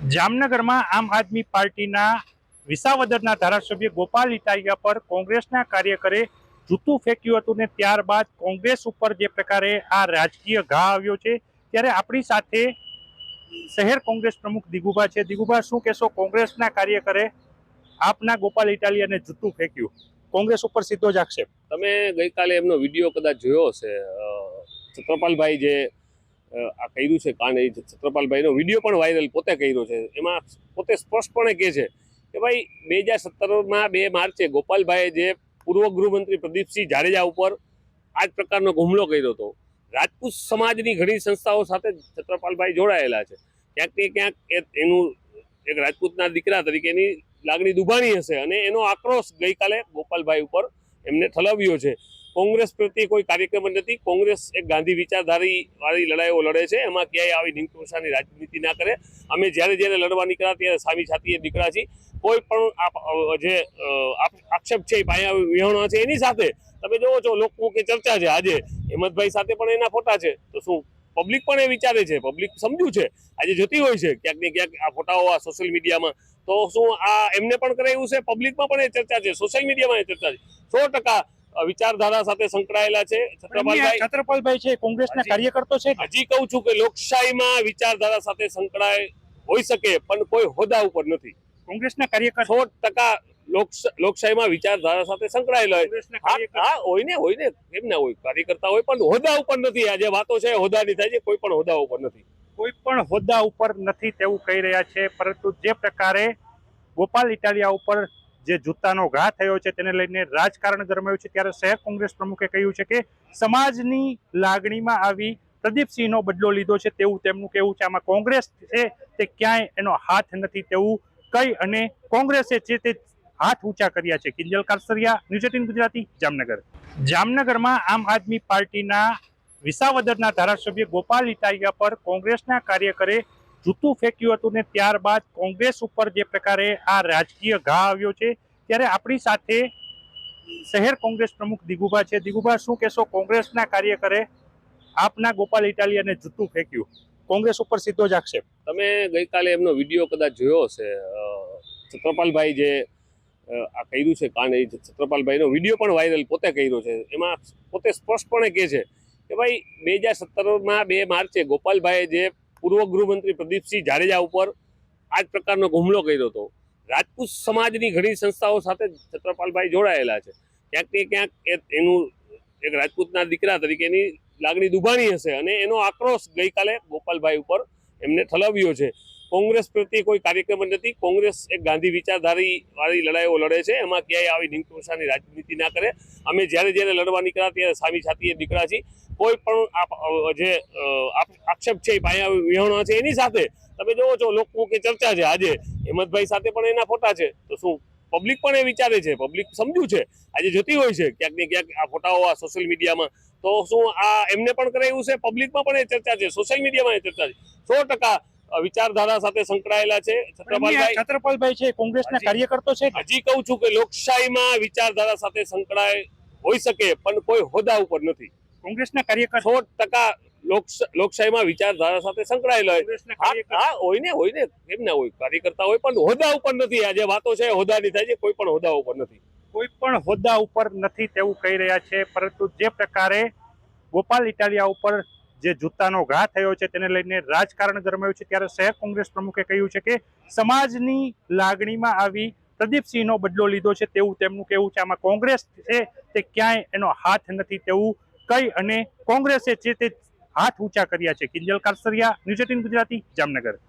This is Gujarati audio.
જામનગરમાં આમ આદમી પાર્ટીના વિસાવદરના ધારાસભ્ય ગોપાલ ઇટાલિયા પર કોંગ્રેસના કાર્યકરે જૂતું ફેંક્યું હતું ને ત્યારબાદ કોંગ્રેસ ઉપર જે પ્રકારે આ રાજકીય ઘા આવ્યો છે, ત્યારે આપણી સાથે શહેર કોંગ્રેસ પ્રમુખ દિગુભા છે. દિગુભા, શું કહેશો? કોંગ્રેસના કાર્યકરે આપના ગોપાલ ઇટાલિયાને જૂતું ફેંક્યું, કોંગ્રેસ ઉપર સીધો જ આક્ષેપ. તમે ગઈકાલે એમનો વિડીયો કદાચ જોયો હશે. છત્રપાલભાઈ જે આ કર્યું છે કાંડ, એ છત્રપાલભાઈનો વિડીયો પણ વાયરલ પોતે કર્યો છે. એમાં પોતે સ્પષ્ટપણે કહે છે કે ભાઈ 2017માં 2 માર્ચે ગોપાલભાઈએ જે પૂર્વ ગૃહમંત્રી પ્રદીપસિંહ જાડેજા ઉપર આ જ પ્રકારનો હુમલો કર્યો હતો. રાજપૂત સમાજની ઘણી સંસ્થાઓ સાથે છત્રપાલભાઈ જોડાયેલા છે. ક્યાંક ને ક્યાંક એનું એક રાજપૂતના દીકરા તરીકેની લાગણી દુભાણી હશે અને એનો આક્રોશ ગઈકાલે ગોપાલભાઈ ઉપર એમને ઠલવ્યો છે. કોંગ્રેસ પ્રત્યે કોઈ કાર્યક્રમ નથી. કોંગ્રેસ એક ગાંધી વિચારધારી વાળી લડાઈઓ લડે છે. એમાં ક્યાંય આવી ઢીંગટોસાની રાજનીતિ ના કરે. અમે જ્યારે લડવા નીકળ્યા ત્યારે સામી છાતીએ નીકળ્યા છીએ. કોઈ પણ જે આક્ષેપ છે એ પાયા વિહોણા છે. એની સાથે તમે જોવો છો લોકમુખે ચર્ચા છે. આજે હેમંતભાઈ સાથે પણ એના ફોટા છે. તો શું પબ્લિક પણ એ વિચારે છે, પબ્લિક સમજ્યું છે, આજે જતી હોય છે ક્યાંક ને ક્યાંક આ ફોટાઓ આ સોશિયલ મીડિયામાં. તો શું આ એમને પણ કરાયું છે? પબ્લિકમાં પણ એ ચર્ચા છે, સોશિયલ મીડિયામાં એ ચર્ચા છે. 100% વિચારધારા સાથે સંકળાયેલા છે છત્રપાલભાઈ છે કોંગ્રેસના કાર્યકર્તો છે. હજી કહું છું કે લોકશાહીમાં વિચારધારા સાથે સંકળાય હોઈ શકે, પણ કોઈ હોદ્દા ઉપર નથી. કોંગ્રેસના કાર્યકર 100% લોકશાહીમાં વિચારધારા સાથે સંકળાયેલા હોય ને કેમ ના હોય, કાર્યકર્તા હોય, પણ હોદ્દા ઉપર નથી. આ જે વાતો છે હોદ્દાની થાય છે, કોઈ પણ હોદ્દા ઉપર નથી. કોઈ પણ હોદ્દા ઉપર નથી તેવું કહી રહ્યા છે. પરંતુ જે પ્રકારે ગોપાલ ઇટાલિયા ઉપર જે જૂતાનો ઘા થયો છે તેને લઈને રાજકારણ ગરમાયું છે, ત્યારે શહેર કોંગ્રેસ પ્રમુખે કહ્યું છે કે સમાજની લાગણીમાં આવી પ્રદીપસિંહનો બદલો લીધો છે તેવું તેમનું કહેવું છે. આમાં કોંગ્રેસ છે તે ક્યાંય એનો હાથ નથી તેવું કહી અને કોંગ્રેસે છે તે હાથ ઊંચા કર્યા છે. કિંજલ કારસરિયા, ન્યૂઝ 18 ગુજરાતી, જામનગર. જામનગરમાં આમ આદમી પાર્ટીના વિસાવદરના ધારાસભ્ય ગોપાલ ઇટાલિયા પર કોંગ્રેસના કાર્યકરે જૂતું ફેંક્યું હતું ને ત્યારબાદ કોંગ્રેસ ઉપર જે પ્રકારે આ રાજકીય ઘા આવ્યો છે, ત્યારે આપણી સાથે શહેર કોંગ્રેસ પ્રમુખ દિગુભા છે. દિગુભા, શું કહેશો? કોંગ્રેસના કાર્યકરે આપના ગોપાલ ઇટાલિયાને જૂતું ફેંક્યું, કોંગ્રેસ ઉપર સીધો જ આક્ષેપ. તમે ગઈકાલે એમનો વિડીયો કદાચ જોયો હશે. છત્રપાલભાઈ જે આ કર્યું છે કાંડ, એ છત્રપાલભાઈનો વિડીયો પણ વાયરલ પોતે કર્યો છે. એમાં પોતે સ્પષ્ટપણે કહે છે કે ભાઈ 2017માં 2 માર્ચે ગોપાલભાઈએ જે પૂર્વ ગૃહમંત્રી પ્રદીપસિંહ જાડેજા ઉપર આ જ પ્રકારનો હુમલો કર્યો હતો. રાજપૂત સમાજની ઘણી સંસ્થાઓ સાથે છત્રપાલભાઈ જોડાયેલા છે. ક્યાંક ને ક્યાંક એનું એક રાજપૂતના દીકરા તરીકેની લાગણી દુભાણી હશે અને એનો આક્રોશ ગઈકાલે ગોપાલભાઈ ઉપર એમને ઠલવ્યો છે. કોંગ્રેસ પ્રત્યે કોઈ કાર્યક્રમ નથી. કોંગ્રેસ એક ગાંધી વિચારધારી વાળી લડાઈઓ લડે છે. એમાં ક્યાંય આવી ઢીંગટોસાની રાજનીતિ ના કરે. અમે જ્યારે લડવા નીકળ્યા ત્યારે સામી છાતીએ નીકળ્યા છીએ. કોઈ પણ જે આક્ષેપ છે એ પાયા વિહોણા છે. એની સાથે તમે જોવો છો લોકમુખે ચર્ચા છે. આજે હેમંતભાઈ સાથે પણ એના ફોટા છે. તો શું પબ્લિક પણ એ વિચારે છે, પબ્લિક સમજ્યું છે, આજે જતી હોય છે ક્યાંક ને ક્યાંક આ ફોટાઓ આ સોશિયલ મીડિયામાં. તો શું આ એમને પણ કરાયું છે? પબ્લિકમાં પણ એ ચર્ચા છે, સોશિયલ મીડિયામાં એ ચર્ચા છે. 100% વિચારધારા સાથે સંકળાયેલા છે છત્રપાલભાઈ છે કોંગ્રેસના કાર્યકર્તો છે. હજી કહું છું કે લોકશાહીમાં વિચારધારા સાથે સંકળાય હોઈ શકે, પણ કોઈ હોદ્દા ઉપર નથી. કોંગ્રેસના કાર્યકર 100% લોકશાહીમાં વિચારધારા સાથે સંકળાયેલા હોય ને કેમ ના હોય, કાર્યકર્તા હોય, પણ હોદ્દા ઉપર નથી. આ જે વાતો છે હોદ્દાની થાય છે, કોઈ પણ હોદ્દા ઉપર નથી. કોઈ પણ હોદ્દા ઉપર નથી તેવું કહી રહ્યા છે. પરંતુ જે પ્રકારે ગોપાલ ઇટાલિયા ઉપર જે જૂતાનો ઘા થયો છે તેને લઈને રાજકારણ ગરમાયું છે, ત્યારે શહેર કોંગ્રેસ પ્રમુખે કહ્યું છે કે સમાજની લાગણીમાં આવી પ્રદીપસિંહનો બદલો લીધો છે તેવું તેમનું કહેવું છે. આમાં કોંગ્રેસ છે તે ક્યાંય એનો હાથ નથી તેવું કહી અને કોંગ્રેસે છે તે હાથ ઊંચા કર્યા છે. કિંજલ કારસરિયા, ન્યૂઝ 18 ગુજરાતી, જામનગર.